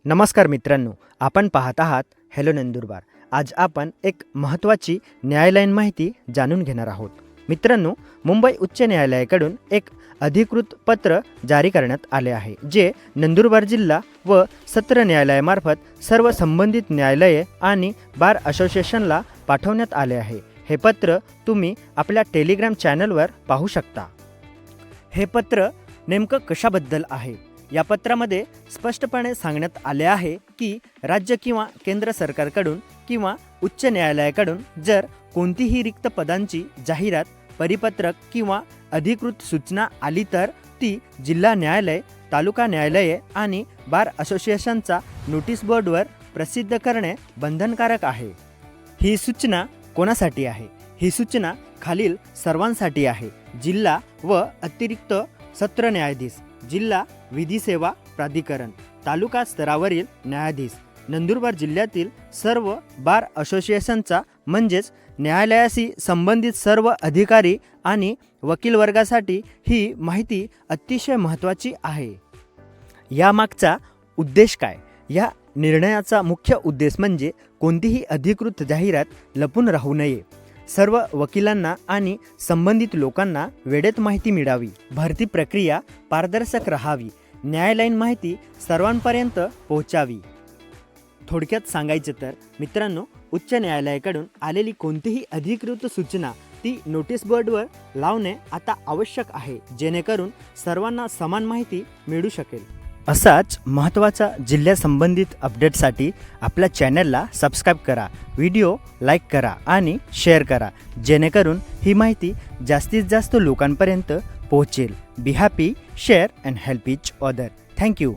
नमस्कार मित्रांनो, आपण पाहत आहात हॅलो नंदुरबार। आज आपण एक महत्त्वाची न्यायालयीन माहिती जाणून घेणार आहोत। मित्रांनो, मुंबई उच्च न्यायालयाकडून एक अधिकृत पत्र जारी करण्यात आले आहे, जे नंदुरबार जिल्हा व सत्र न्यायालयामार्फत सर्व संबंधित न्यायालये आणि बार असोसिएशनला पाठवण्यात आले आहे। हे पत्र तुम्ही आपल्या टेलिग्राम चॅनलवर पाहू शकता। हे पत्र नेमकं कशाबद्दल आहे? या पत्रामध्ये स्पष्टपणे सांगण्यात आले आहे की राज्य किंवा केंद्र सरकारकडून किंवा उच्च न्यायालयाकडून जर कोणतीही रिक्त पदांची जाहिरात, परिपत्रक किंवा अधिकृत सूचना आली तर ती जिल्हा न्यायालय, तालुका न्यायालये आणि बार असोसिएशनचा नोटीस बोर्डवर प्रसिद्ध करणे बंधनकारक आहे। ही सूचना कोणासाठी आहे? ही सूचना खालील सर्वांसाठी आहे: जिल्हा व अतिरिक्त सत्र न्यायाधीश, जिल्हा विधी सेवा प्राधिकरण, तालुका स्तरावरील न्यायाधीश, नंदुरबार जिल्ह्यातील सर्व बार असोसिएशनचा म्हणजेच न्यायालयाशी संबंधित सर्व अधिकारी आणि वकील वर्गासाठी ही माहिती अतिशय महत्त्वाची आहे। यामागचा उद्देश काय? या निर्णयाचा मुख्य उद्देश म्हणजे कोणतीही अधिकृत जाहिरात लपून राहू नये, सर्व वकिलांना आणि संबंधित लोकांना वेळेत माहिती मिळावी, भरती प्रक्रिया पारदर्शक राहावी, न्यायालयीन माहिती सर्वांपर्यंत पोहोचावी। थोडक्यात सांगायचं तर मित्रांनो, उच्च न्यायालयाकडून आलेली कोणतीही अधिकृत सूचना ती नोटीस बोर्डवर लावणे आता आवश्यक आहे, जेणेकरून सर्वांना समान माहिती मिळू शकेल। असाच महत्त्वाचा जिल्ह्या संबंधित अपडेटसाठी आपल्या चॅनलला सबस्क्राईब करा, व्हिडिओ लाईक करा आणि शेअर करा, जेणेकरून ही माहिती जास्तीत जास्त लोकांपर्यंत पोहोचेल। Be happy, share and help each other. Thank you.